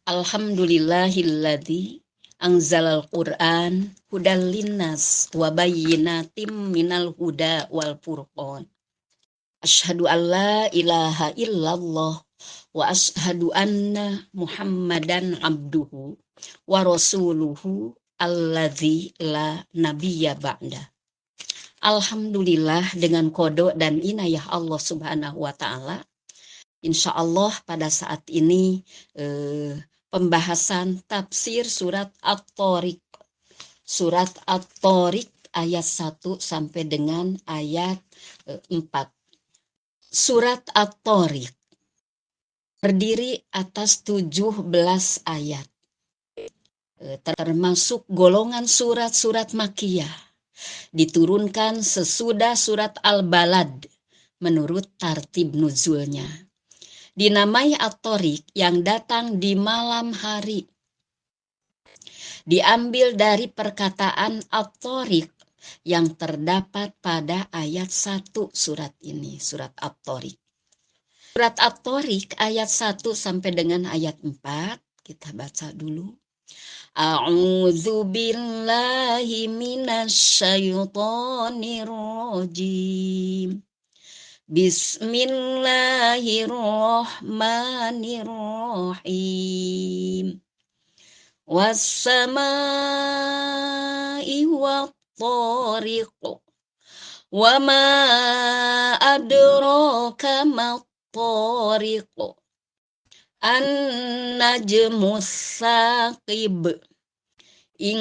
Alhamdulillahilladzi anzalal Qur'an hudal linnas wa bayyinatim minal huda wal furqan. Asyhadu an la ilaha illallah wa asyhadu anna Muhammadan abduhu wa rasuluhu alladzi la nabiyya ba'da. Alhamdulillah, dengan qada dan inayah Allah Subhanahu wa taala, insya Allah pada saat ini pembahasan tafsir surat At-Thariq. Surat At-Thariq ayat 1 sampai dengan ayat 4. Surat At-Thariq terdiri atas 17 ayat. Termasuk golongan surat-surat Makkiyah. Diturunkan sesudah surat Al-Balad menurut tartib nuzulnya. Dinamai At-Thariq yang datang di malam hari. Diambil dari perkataan At-Thariq yang terdapat pada ayat 1 surat ini, surat At-Thariq. Surat At-Thariq ayat 1 sampai dengan ayat 4, kita baca dulu. A'udzu billahi minasyaitonir rajim. Bismillahirrahmanirrahim. Was-samaa'i wat-thariq. Wa ma adraka mat-thariq. An-najmus saqib. In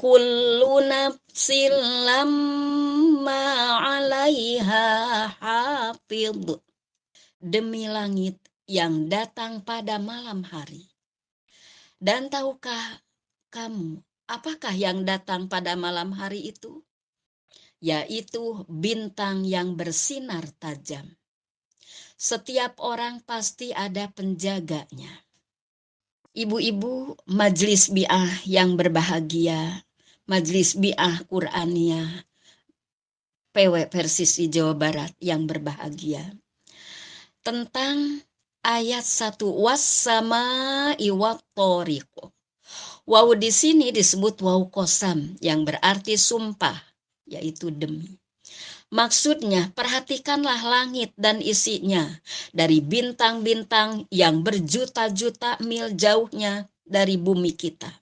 kullu nafsin lamma 'alaiha hafidh. Demi langit yang datang pada malam hari. Dan tahukah kamu apakah yang datang pada malam hari itu? Yaitu bintang yang bersinar tajam. Setiap orang pasti ada penjaganya. Ibu-ibu Majlis Bi'ah yang berbahagia, Majlis Bi'ah Qur'aniyah PW Persisi Jawa Barat yang berbahagia. Tentang ayat 1 was-samaa'i wat-thariq. Waw di sini disebut waw qasam yang berarti sumpah, yaitu demi. Maksudnya, perhatikanlah langit dan isinya dari bintang-bintang yang berjuta-juta mil jauhnya dari bumi kita.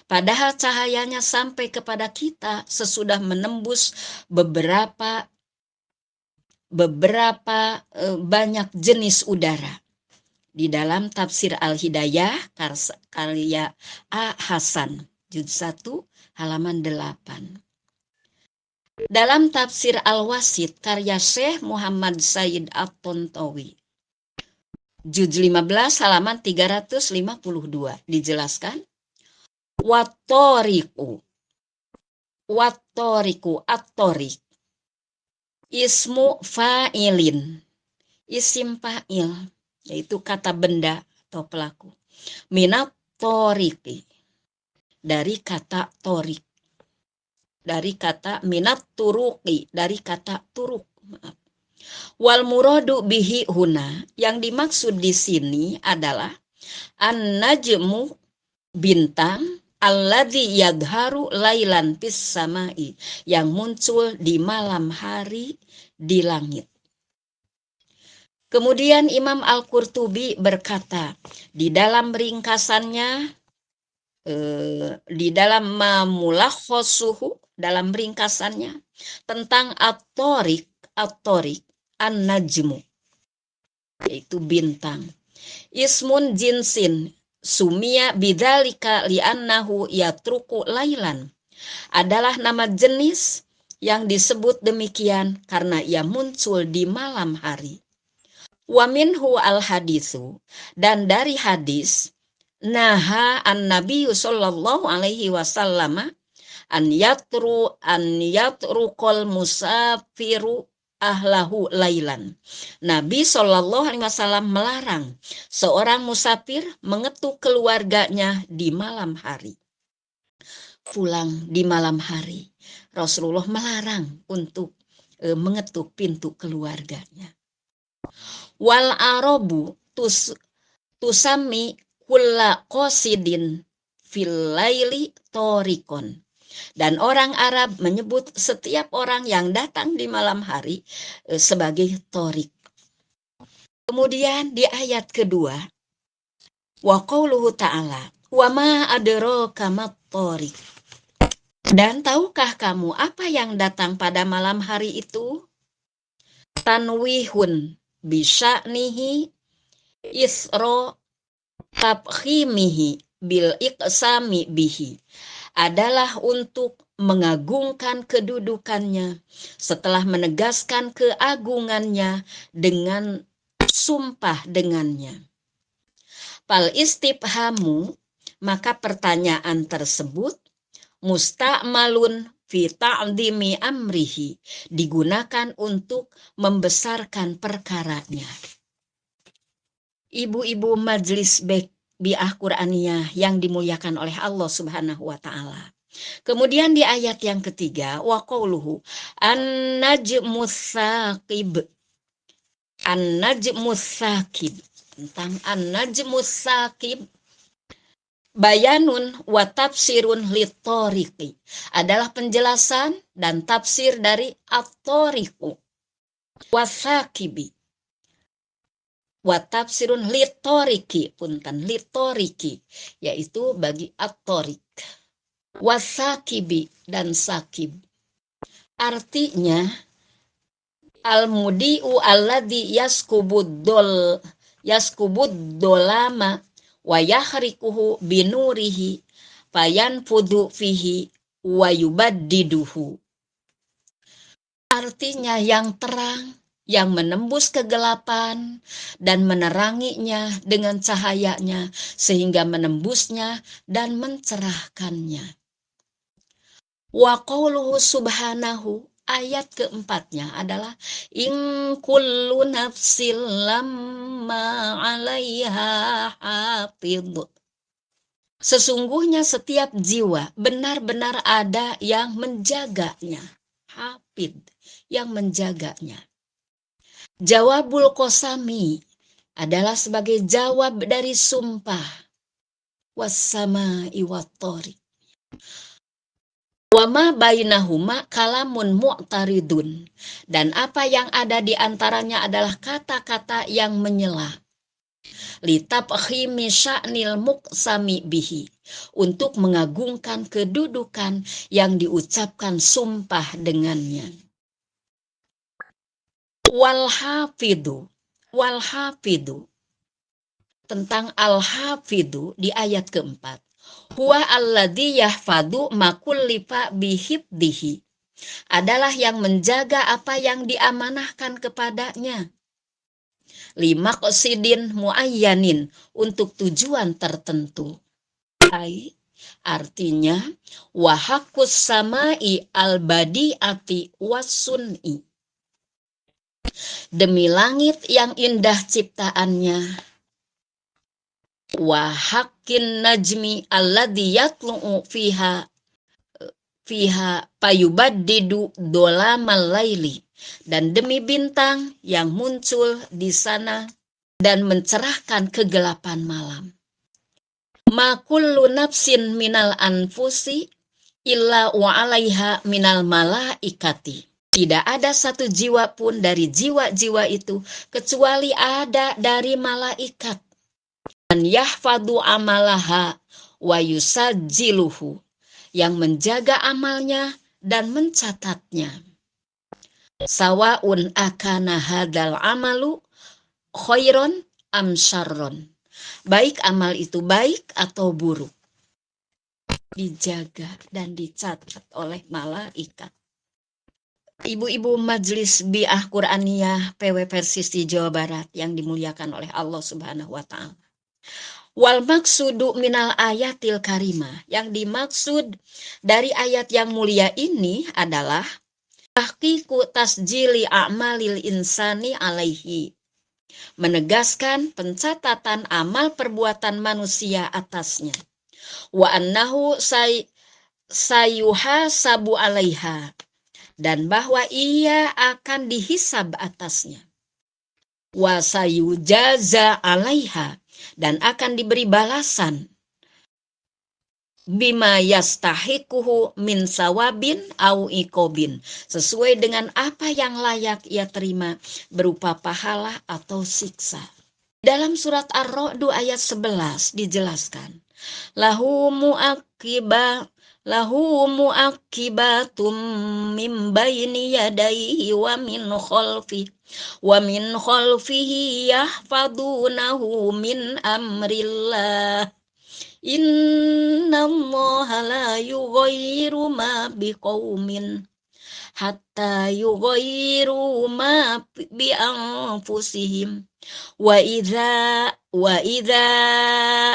Padahal cahayanya sampai kepada kita sesudah menembus beberapa banyak jenis udara. Di dalam tafsir Al-Hidayah karya A. Hasan, juz 1 halaman 8. Dalam tafsir Al-Wasit karya Syekh Muhammad Said At-Tontawi, juz 15 halaman 352, dijelaskan Wat-thariqu at-thariq ismu fa'ilin, isim fa'il, yaitu kata benda atau pelaku. Minat thariqi, dari kata thariq. Dari kata minat turuqi, dari kata turuk. Maaf. Wal muradu bihi huna, yang dimaksud di sini adalah an-najmu, bintang, alladzi yadharu lailan fis samai, yang muncul di malam hari di langit. Kemudian Imam Al-Qurtubi berkata di dalam ringkasannya, di dalam mamulakhosuhu, dalam ringkasannya tentang at-thariq an-najmu, yaitu bintang. Ismun jinsin sumia bidzalika li'annahu yatruku lailan, adalah nama jenis yang disebut demikian karena ia muncul di malam hari. Wa minhu al-hadisu, dan dari hadis naha an-nabiy sallallahu alaihi wasallam an yatrukol musafiru ahlahu lailan. Nabi sallallahu alaihi wasallam melarang seorang musafir mengetuk keluarganya di malam hari. Pulang di malam hari, Rasulullah melarang untuk mengetuk pintu keluarganya. Wal arabu tusami kulla qasidin fil laili torikon. Dan orang Arab menyebut setiap orang yang datang di malam hari sebagai torik. Kemudian di ayat kedua, wa qauluhu ta'ala, wa ma adraka mat torik. Dan tahukah kamu apa yang datang pada malam hari itu? Tanwihun bisya'nihi isro tabkhimihi bil iqsami bihi, adalah untuk mengagungkan kedudukannya setelah menegaskan keagungannya dengan sumpah dengannya. Fal istifhamu, maka pertanyaan tersebut musta'malun fi ta'dhimi amrihi, digunakan untuk membesarkan perkaranya. Ibu-ibu majelis bi'ah Qur'aniyah yang dimuliakan oleh Allah Subhanahu wa ta'ala. Kemudian di ayat yang ketiga, wa qauluhu an-najmus saqib. An-najmus saqib, tentang an-najmus saqib, bayanun wa tafsirun litoriqi, adalah penjelasan dan tafsir dari at-toriqu wasaqibi, wa tafsirun litoriqi, punten litoriqi, yaitu bagi at-toriq, wasaqibi dan saqib. Artinya al-mudi'u alladhi yaskubud dolama wa yahrikuhu binurihi fayanfudu fihi wa yubaddiduhu. Artinya yang terang, yang menembus kegelapan dan meneranginya dengan cahayanya sehingga menembusnya dan mencerahkannya. Wa qauluhu subhanahu, ayat keempatnya adalah in kullu nafsin lamma 'alaiha hafidh. Sesungguhnya setiap jiwa benar-benar ada yang menjaganya. Hafidh, yang menjaganya. Jawabul qasami adalah sebagai jawab dari sumpah. Was-samaa'i wat-thariq. Wa ma bainahuma kalamun mu'taridun, dan apa yang ada di antaranya adalah kata-kata yang menyela. Litabkhimi sya'nil muqsami bihi, untuk mengagungkan kedudukan yang diucapkan sumpah dengannya. Wal hafidu, tentang al-hafidu di ayat keempat. Huwa alladhi yahfadu makullifa bihibdihi, adalah yang menjaga apa yang diamanahkan kepadanya. Limaqsidin muayyanin, untuk tujuan tertentu. Artinya wa haqqus samai al-badi'ati was-sun'i, demi langit yang indah ciptaannya. Wa haqqin najmi alladhi yatlu'u fiha payubaddidu dolamal laili, dan demi bintang yang muncul di sana dan mencerahkan kegelapan malam. Ma kullu nafsin minal anfusi illa wa 'alaiha minal malaikati. Tidak ada satu jiwa pun dari jiwa-jiwa itu kecuali ada dari malaikat. Dan yahfadu amalaha wa yusajjiluhu, yang menjaga amalnya dan mencatatnya. Sawaun akana hadal amalu khairon am syarron, baik amal itu baik atau buruk, dijaga dan dicatat oleh malaikat. Ibu-ibu majelis bi'ah Qur'aniyah PW Persisi Jawa Barat yang dimuliakan oleh Allah Subhanahu wa ta'ala. Wal maksudu minal ayatil karimah, yang dimaksud dari ayat yang mulia ini adalah tahqiqu tasjili a'malil insani alaihi, menegaskan pencatatan amal perbuatan manusia atasnya. Wa annahu sayuhasabu alaiha, dan bahwa ia akan dihisab atasnya. Wa sayujaza alaiha, dan akan diberi balasan bima yastahiquhu min sawabin au ikobin, sesuai dengan apa yang layak ia terima berupa pahala atau siksa. Dalam surat Ar-Ra'd ayat 11 dijelaskan, lahu mu'aqibatum min baini yadayhi wa min khalfihi yahfadunahu min amrillah. Innallaha la yughayyiru ma biqaumin hatta yughayyiru ma bi anfusihim wa idza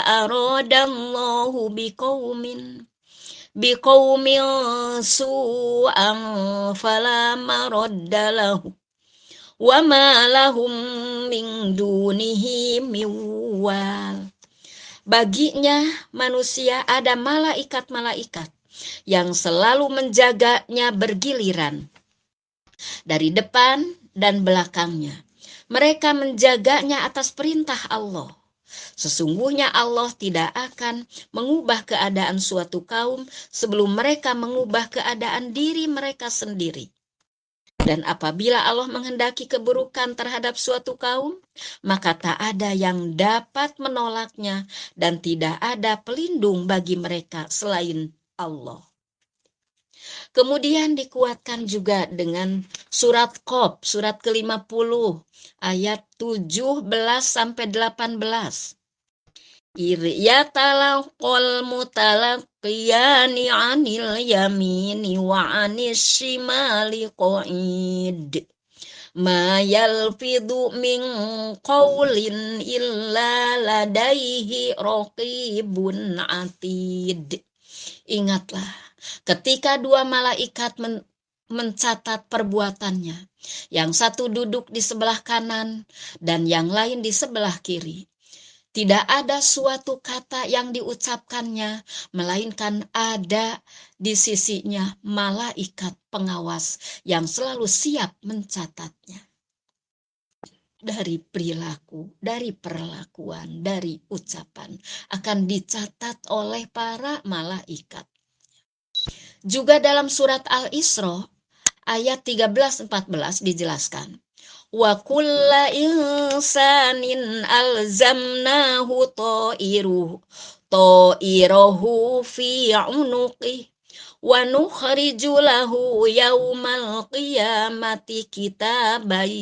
aradallahu biqaumin su'an fala maradda lahu wa ma lahum min dunihi min wal. Baginya manusia ada malaikat-malaikat yang selalu menjaganya bergiliran dari depan dan belakangnya. Mereka menjaganya atas perintah Allah. Sesungguhnya Allah tidak akan mengubah keadaan suatu kaum sebelum mereka mengubah keadaan diri mereka sendiri. Dan apabila Allah menghendaki keburukan terhadap suatu kaum, maka tak ada yang dapat menolaknya dan tidak ada pelindung bagi mereka selain Allah. Kemudian dikuatkan juga dengan surat Qaf, surat ke-50 ayat 17-18. Yatalaqal mutalaqiyani 'anil yamini wa 'anis shimali qa'id. Ma yalfidhu min qawlin illa ladaihi raqibun 'atid. Ingatlah ketika dua malaikat mencatat perbuatannya, yang satu duduk di sebelah kanan dan yang lain di sebelah kiri. Tidak ada suatu kata yang diucapkannya, melainkan ada di sisinya malaikat pengawas yang selalu siap mencatatnya. Dari perilaku, dari perlakuan, dari ucapan akan dicatat oleh para malaikat. Juga dalam surat Al-Isra ayat 13-14 dijelaskan, wa kulla insanin alzamnahu ta'irahu fi 'unuqih wa nukhriju lahu yaumal qiyamati kitaban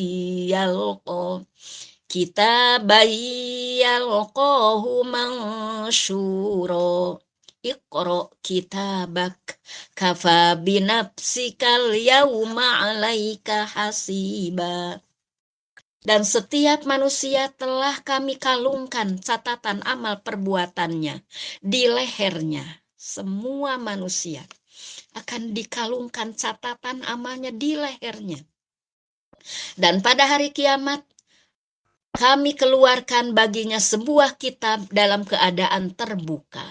yalqahu mansyura. Iqra kitabak kafa binafsikal yauma 'alaika hasiba. Dan setiap manusia telah kami kalungkan catatan amal perbuatannya di lehernya. Semua manusia akan dikalungkan catatan amalnya di lehernya. Dan pada hari kiamat kami keluarkan baginya sebuah kitab dalam keadaan terbuka.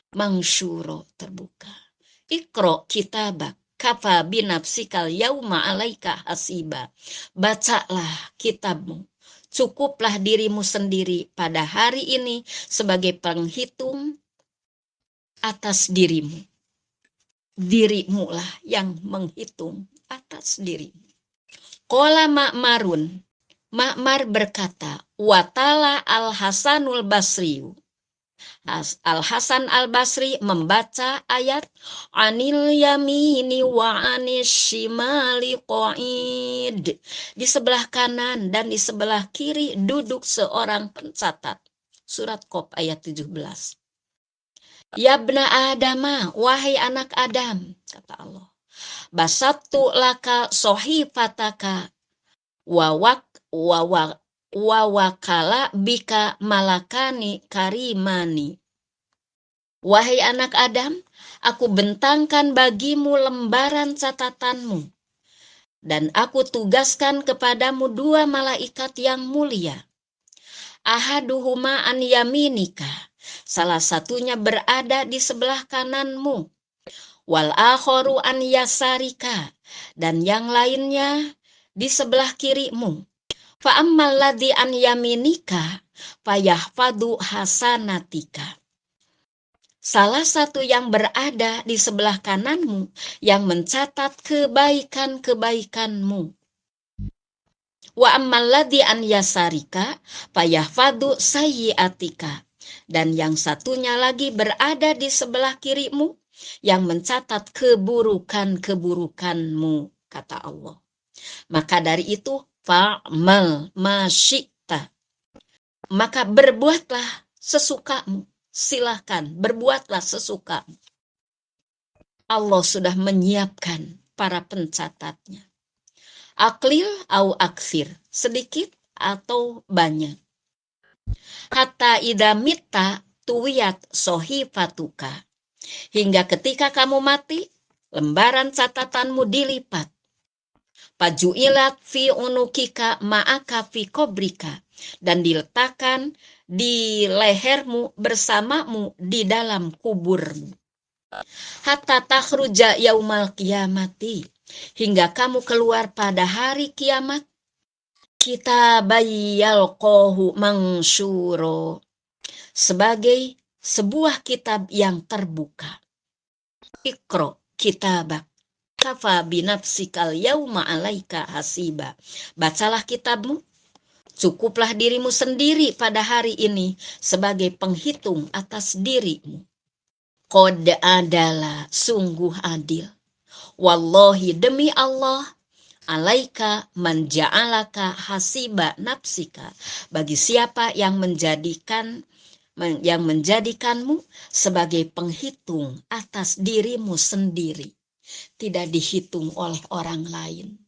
Mangsyuro, terbuka. Iqra kitabak kafa binafsikal yauma 'alaika hasiba. Bacalah kitabmu, cukuplah dirimu sendiri pada hari ini sebagai penghitung atas dirimu. Dirimu lah yang menghitung atas dirimu. Qala Ma'mar berkata, watala Al-Hasanul Basriyu. Al-Hasan Al-Basri membaca ayat anil yamini wa anis shimali qa'id. Di sebelah kanan dan di sebelah kiri duduk seorang pencatat. Surat Qaf ayat 17. Ya bna Adama, wahai anak Adam, kata Allah, basattu laka sohifataka wakala bika malakani karimani. Wahai anak Adam, aku bentangkan bagimu lembaran catatanmu, dan aku tugaskan kepadamu dua malaikat yang mulia. Ahaduhuma an yaminika, salah satunya berada di sebelah kananmu. Wal akharu an yasarika, dan yang lainnya di sebelah kirimu. Fa ammal ladzi an yaminika, Fayahfadu hasanatika. Salah satu yang berada di sebelah kananmu yang mencatat kebaikan-kebaikanmu. Wa ammalladzi an yasarika fayahfadu sayyiatika. Dan yang satunya lagi berada di sebelah kirimu yang mencatat keburukan-keburukanmu, kata Allah. Maka dari itu fa'mal masyikta. Maka berbuatlah sesukamu. Silahkan berbuatlah sesukamu. Allah sudah menyiapkan para pencatatnya. Aklil au aksir, sedikit atau banyak. Hatta idza mitta tuwiyat sohifatuka. Hingga ketika kamu mati, lembaran catatanmu dilipat. Pajuilat fi unukika ma'aka fi kobrika. Dan diletakkan di lehermu bersamamu di dalam kuburmu. Hatta takhruja yaumal qiyamati. Hingga kamu keluar pada hari kiamat. Kitabayyalqahu mansyuro. Sebagai sebuah kitab yang terbuka. Iqra kitabak. Kafa binafsikal yauma alaika hasiba. Bacalah kitabmu. Cukuplah dirimu sendiri pada hari ini sebagai penghitung atas dirimu. Qad adalah sungguh adil. Wallahi demi Allah, alaika manja'alaka hasiba nafsika. Bagi siapa yang menjadikanmu sebagai penghitung atas dirimu sendiri. Tidak dihitung oleh orang lain.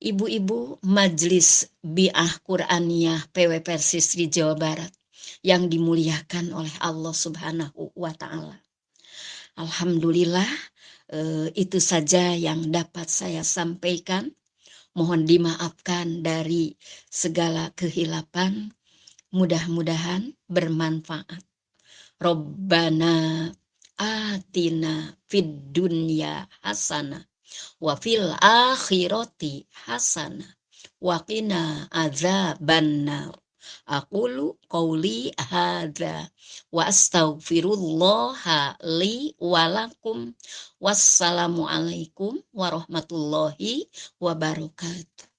Ibu-ibu Majelis Bi'ah Quraniyah PW Persisri Jawa Barat yang dimuliakan oleh Allah Subhanahu wa Ta'ala. Alhamdulillah, itu saja yang dapat saya sampaikan. Mohon dimaafkan dari segala kehilapan. Mudah-mudahan bermanfaat. Rabbana atina fid dunya hasanah wa fil akhirati hasanah wa qina adzabannar. Aqulu qauli hadza wa astaghfirullaha li wa lakum. Wassalamu alaikum warahmatullahi wabarakatuh.